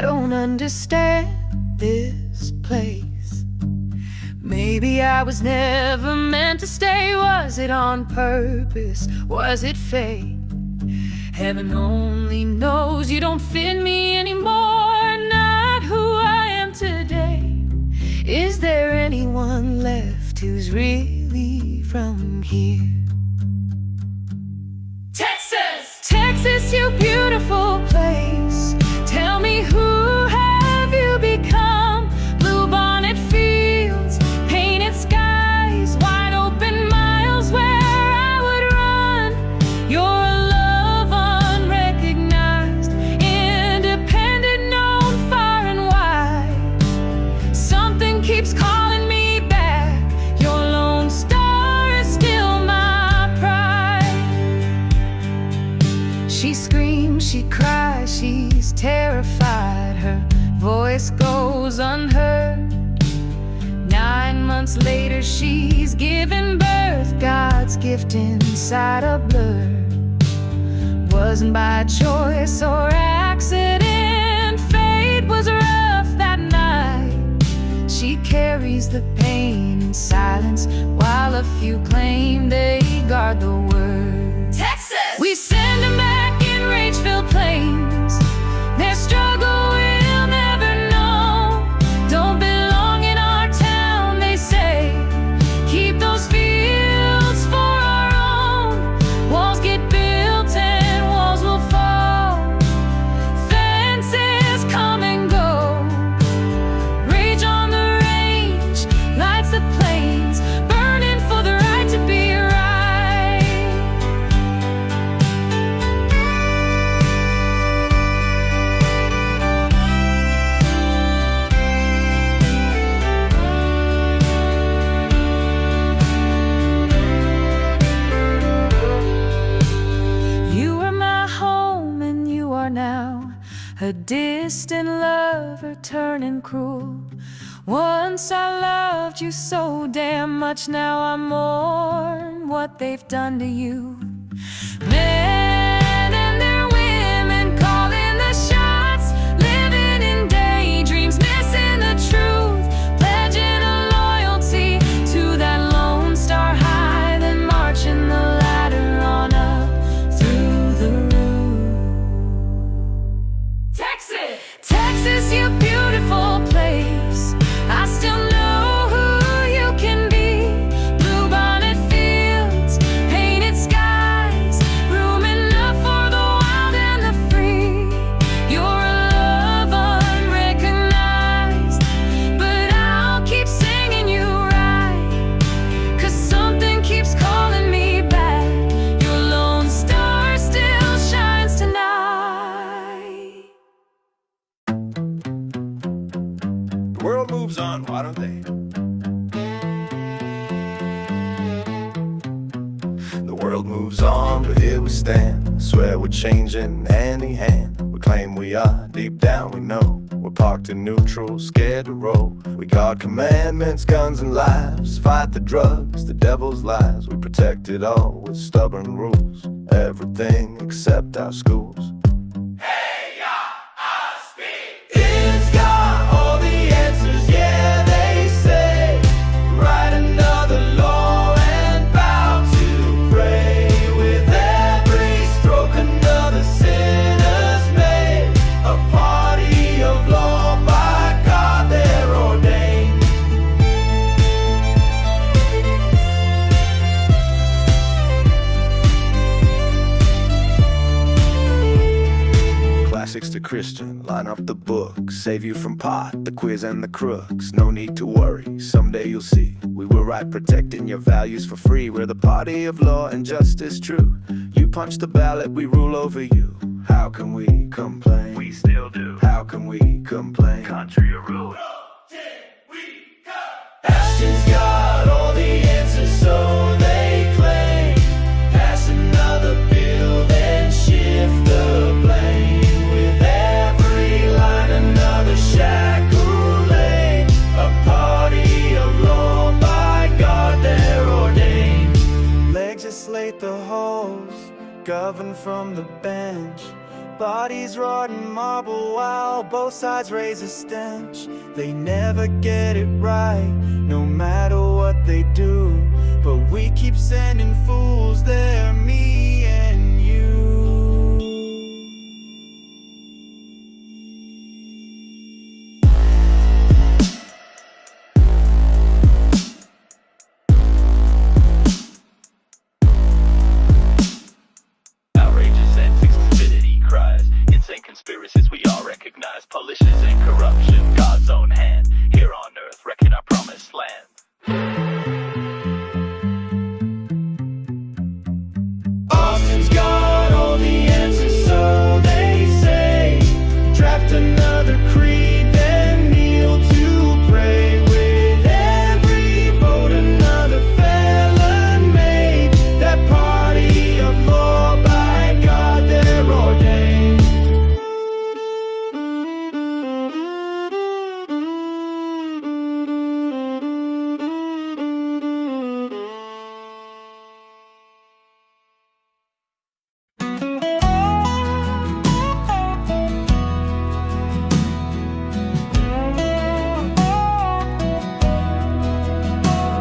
I don't understand this place. Maybe I was never meant to stay. Was it on purpose? Was it fate? Heaven only knows you don't fit me anymore. Not who I am today. Is there anyone left who's really from here? Texas! Texas, you beautiful place. Tell me, who have you become? Bluebonnet fields, painted skies, wide open miles where I would run. You're a love unrecognized, independent, known far and wide. Something keeps calling me back. Your lone star is still my pride. She screams, she cries, she's terrified. Her voice goes unheard. 9 months later, she's given birth. God's gift inside a blur. Wasn't by choice or accident. Fate was rough that night. She carries the pain in silence, while a few claim they guard the word. Texas! We send them back in rage-filled plains. Their struggle we'll never know. Don't belong in our town, they say. Keep those fields for our own. Walls get built and walls will fall. Fences come and go. Rage on the range lights the plains, burning for the right to be right. You were my home and you are now a distant lover turning cruel. Once I loved you so damn much, now I mourn what they've done to you. Men and their women calling the shots, living in daydreams, missing the truth, pledging a loyalty to that lone star high, then marching the ladder on up through the roof. Texas! Texas, you beautiful place. I still know who you can be. Bluebonnet fields, painted skies, room enough for the wild and the free. You're a love unrecognized, but I'll keep singing you right. 'Cause something keeps calling me back. Your lone star still shines tonight. The world moves on, why don't they? The world moves on, but here we stand. Swear we're changing any hand. We claim we are, deep down we know. We're parked in neutral, scared to roll. We guard commandments, guns and lives. Fight the drugs, the devil's lies. We protect it all with stubborn rules. Everything except our schools. It's got all the answers, yeah, they say. Write another law and bow to pray. With every stroke another sinner's made. A party of law, by God they're ordained. Classics to Christian, line up the book. Save you from pot, the quiz and the crooks. No need to worry, someday you'll see. We were right protecting your values for free. We're the party of law and justice true. You punch the ballot, we rule over you. How can we complain? We still do. How can we complain? Country of rule. Ashton's got all the answers, so they claim. Pass another bill, then shift the blame. With every line another shackle laid. A party of law, by God they're ordained. Legislate the halls, govern from the bench. Bodies rotting marble while both sides raise a stench. They never get it right, no matter what they do. But we keep sending fools there, me and you. Outrageous antics, stupidity cries, insane conspiracies we all recognize, pollutions and corruption, God's own hand, here on earth, wrecking our promised land. Austin's got all the answers, so they say. Draft another creed, then kneel to pray. With every vote, another felon made. That party of law, by God, they're ordained.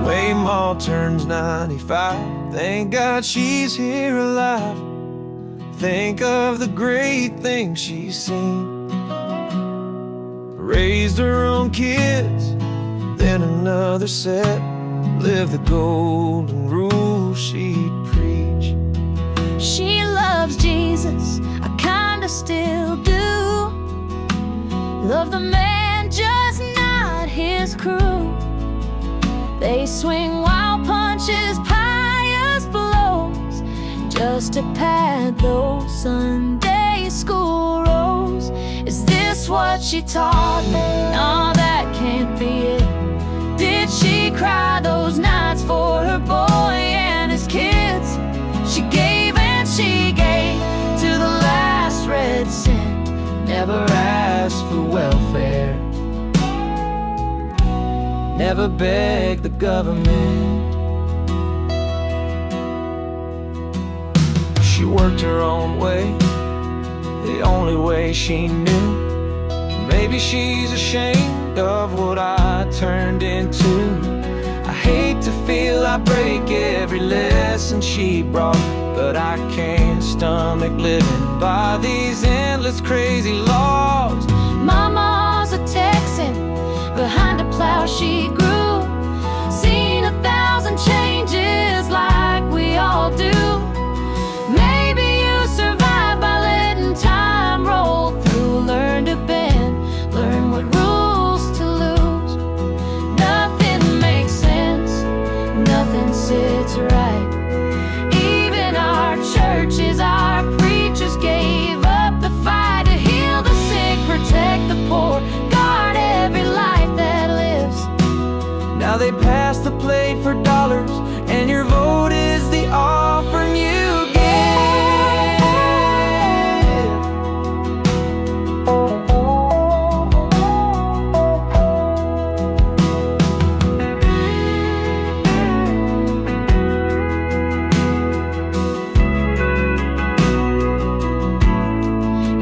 Waymall turns 95. Thank God she's here alive. Think of the great things she's seen. Raised her own kids, then another set. Lived the golden rule she'd preach. She loves Jesus, I kinda still do. Love the man, just not his crew. They swing wild punches, pious blows, just to pad those Sunday school rows. Is this what she taught me? No, that can't be it. Did she cry those nights for her boy and his kids? She gave and she gave to the last red cent. Never asked for welfare, never begged the government. She worked her own way, the only way she knew. Maybe she's ashamed of what I turned into. I hate to feel I break every lesson she brought, but I can't stomach living by these endless crazy laws. Mama's a Texan, behind a plow she grew. Seen 1,000 changes like we all do. Maybe you survive by letting time roll through. Learn to bend, learn what rules to lose. Nothing makes sense, nothing sits right. Even our churches, our preachers gave up the fight to heal the sick, protect the poor, guard every life that lives. Now they pass the plate for dollars, and your vote is the offering you give.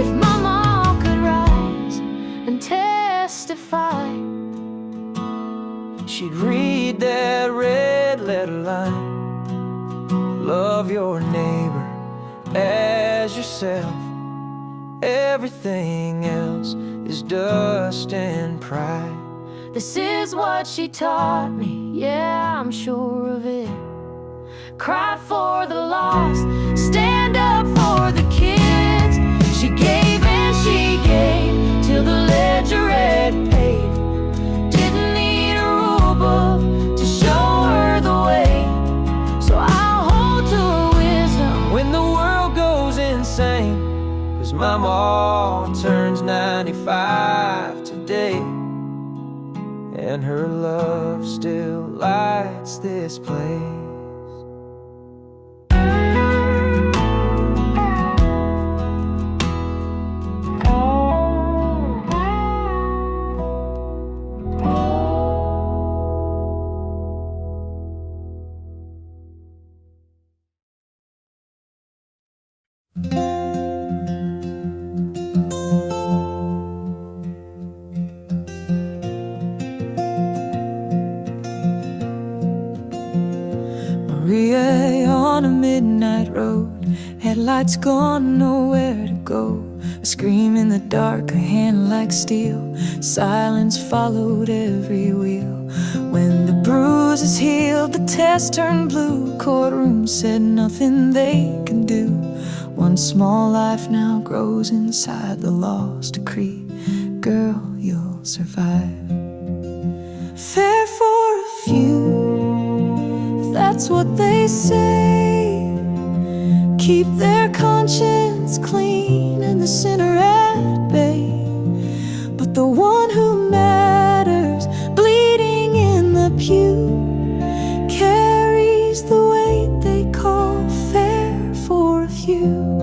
If Mama could rise and testify, She'd read that red letter line. Love your neighbor as yourself. Everything else is dust and pride. this is what she taught me, yeah, I'm sure of it. Cry for the lost, stand up for the kids. She gave and she gave till the ledger read paid. Didn't need a rule book to show her the way, so I'll hold to her wisdom When the world goes insane, 'cause my mom turns 95 today, and her love still lights this place. on a midnight road, headlights gone, nowhere to go. A scream in the dark, a hand like steel, silence followed every wheel. When the bruise is healed, the test turned blue. Courtroom said nothing they can do. One small life now grows inside the law's decree. Girl, you'll survive. Fair for a few, that's what they say. Keep their conscience clean and the sinner at bay. But the one who matters, bleeding in the pew, carries the weight they call fair for a few.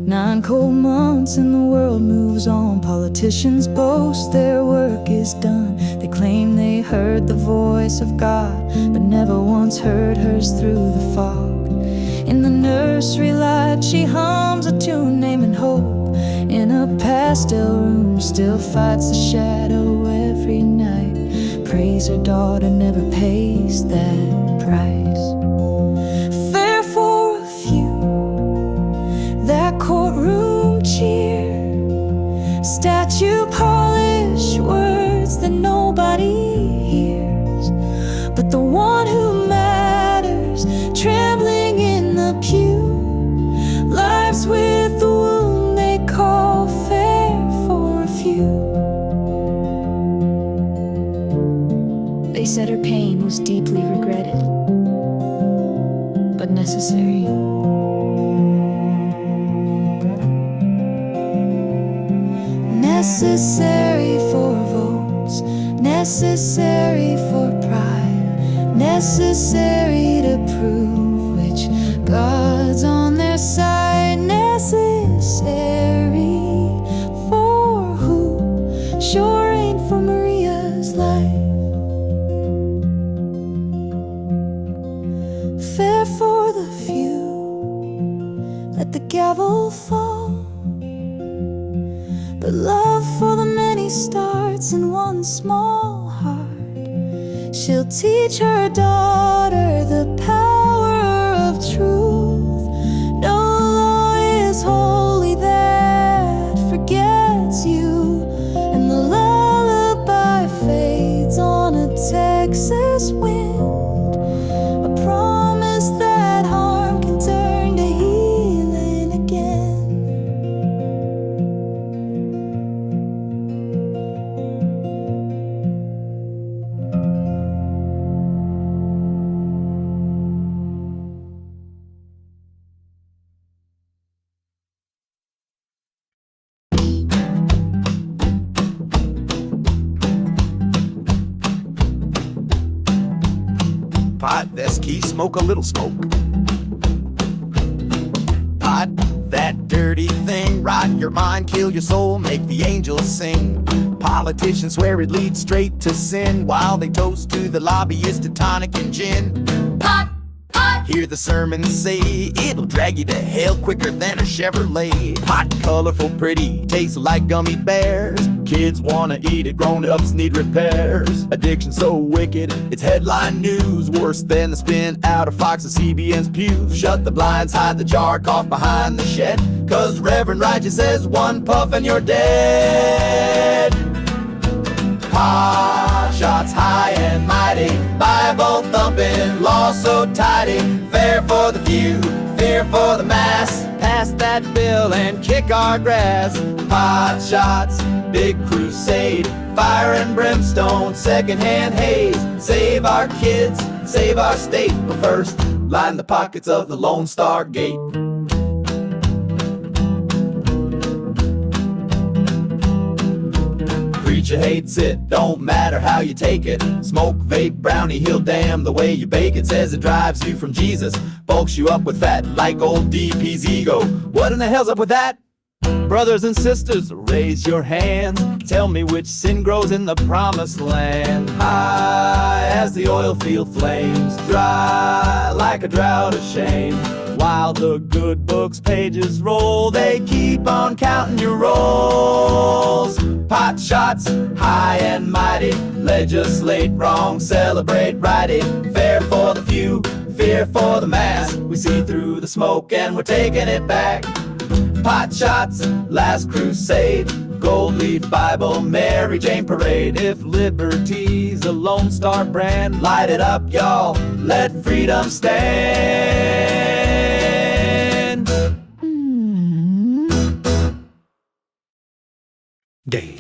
9 cold months and the world moves on. Politicians boast their work is done. They claim they heard the voice of God, but never once heard hers through the fog. In the nursery light she hums a tune naming hope. In a pastel room still fights the shadow every night. Praise her daughter never pays that price. Fair for a few, that courtroom cheer, statue polish words that nobody hears. But the one who matters, trembling in the pew, lives with the wound they call fair for a few. They said her pain was deeply regretted, but necessary. Necessary for votes, necessary for pride, necessary to prove which God's on their side. Necessary for who sure ain't for Maria's life. Fair for the few, let the gavel fall. But love for the many starts in one small heart. She'll teach her daughter the power of truth. No law is holy that forgets you. And the lullaby fades on a Texas wind, a promise that harm can turn to healing again. Pot, that's key, smoke a little smoke. Pot, that dirty thing, rot your mind, kill your soul, make the angels sing. Politicians swear it leads straight to sin, while they toast to the lobbyist to tonic and gin. Pot, pot. Hear the sermons say it'll drag you to hell quicker than a Chevrolet. Pot, colorful, pretty, tastes like gummy bears. Kids wanna eat it, grown-ups need repairs. Addiction so wicked, it's headline news, worse than the spin out of Fox and CBN's pews. Shut the blinds, hide the jar, cough behind the shed, 'cause Reverend Righteous says one puff and you're dead. Pot shots high and mighty, Bible thumping, law so tidy. Fair for the few, fear for the mass. Pass that bill and kick our grass. Pot shots, big crusade, fire and brimstone, secondhand haze. Save our kids, save our state, but first, line the pockets of the Lone Star Gate. Preacher hates it, don't matter how you take it. Smoke, vape, brownie, he'll damn the way you bake it. Says it drives you from Jesus, bulks you up with fat, like old DP's ego. What in the hell's up with that? Brothers and sisters, raise your hands. Tell me which sin grows in the promised land. High as the oil field flames, dry like a drought of shame. While the good book's pages roll, they keep on counting your rolls. Pot shots, high and mighty, legislate wrong, celebrate righty. Fair for the few, fear for the mass. We see through the smoke and we're taking it back. Pot shots, last crusade, gold leaf Bible, Mary Jane parade. If liberty's a Lone Star brand, light it up, y'all, let freedom stand. Day.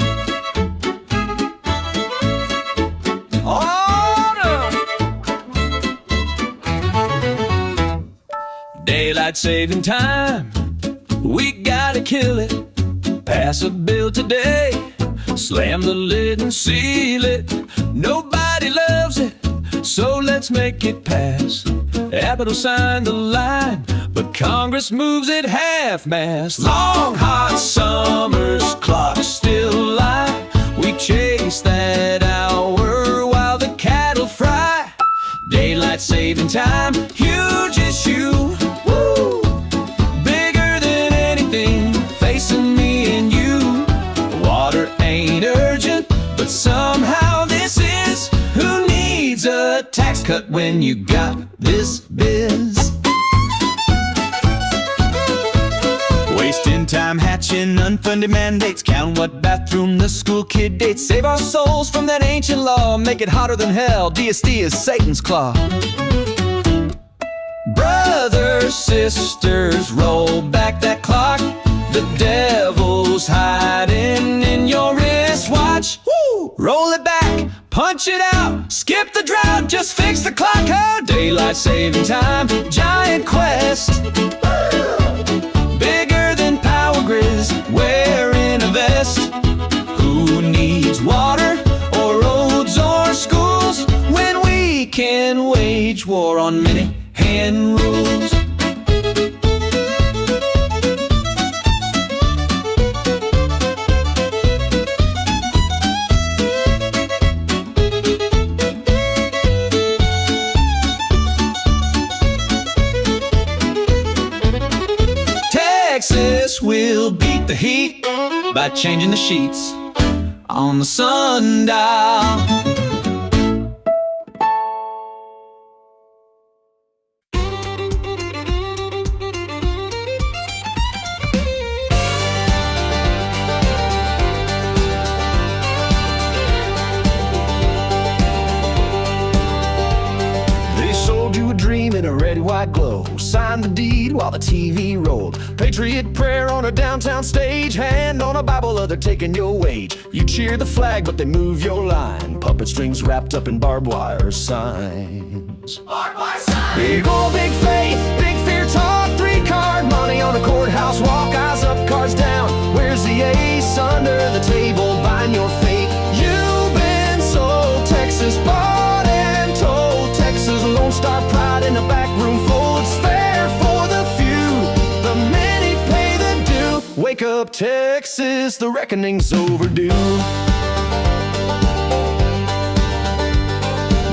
Daylight saving time, we gotta kill it. Pass a bill today, slam the lid and seal it. Nobody loves it, so let's make it pass. Abbott will sign the line, but Congress moves it half-mast. Long hot summers, clocks still lie. We chase that hour while the cattle fry. Daylight saving time, huge issue. Woo! Bigger than anything facing me and you. Water ain't urgent, but somehow this is. Who needs a tax cut when you got this biz? Wasting time hatching unfunded mandates, count what bathroom the school kid dates. Save our souls from that ancient law, make it hotter than hell. DSD is Satan's claw. Brothers, sisters, roll back that clock. The devil's hiding in your wristwatch. Woo! Roll it back, punch it out, skip the drought, just fix the clock. Oh, daylight saving time, giant quest. Bigger than power grids, wearing a vest. Who needs water or roads or schools when we can wage war on many hand rules? Texas will beat the heat by changing the sheets on the sundial. They sold you a dream in a red, white glow. Signed the deed while the TV rolled. Patriot prayer on a downtown stage. Hand on a Bible, other taking your wage. You cheer the flag, but they move your line. Puppet strings wrapped up in barbed wire signs. Barbed wire signs. Big old big faith, big fear talk. 3-card money on a courthouse walk. Eyes up, cards down. Where's the ace? Under the table, buying your fate. You've been sold, Texas bought and told. Texas Lone Star pride in a back room full. It's fair for the few, the many pay the due. Wake up, Texas, the reckoning's overdue.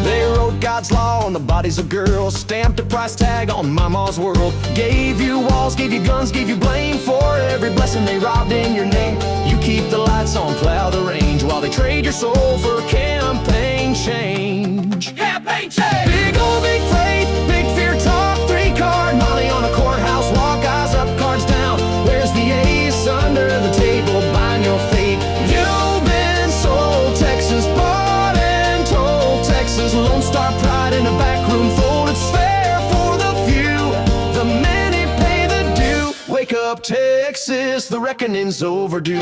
They wrote God's law on the bodies of girls, stamped a price tag on mama's world. Gave you walls, gave you guns, gave you blame for every blessing they robbed in your name. You keep the lights on, plow the range, while they trade your soul for campaign change. Campaign change! Big old big faith, big fear talk. 3-card money on a courthouse walk. Eyes up, cards down. Where's the ace? Under the table, buying your fate. You've been sold, Texas bought and told. Texas Lone Star pride in a back room fold. It's fair for the few, the many pay the due. Wake up, Texas, the reckoning's overdue.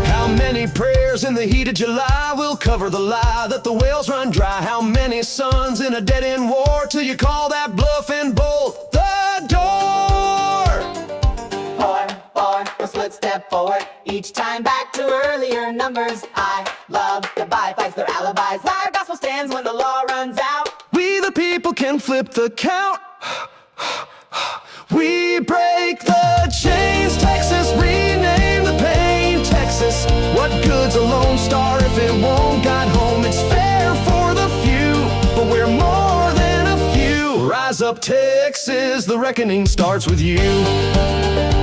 How many prayers in the heat of July will cover the lie that the wells run dry? How many sons in a dead-end war till you call that bluff and bolt the door? Four, let's let's step forward. Each time back to earlier numbers. I love the byfights, their alibis. Our gospel stands when the law runs out. We the people can flip the count. We break the chains, Texas, rename the pain, Texas. What good's a Lone Star if it won't guide home? It's fair for the few, but we're more than up, Texas, the reckoning starts with you.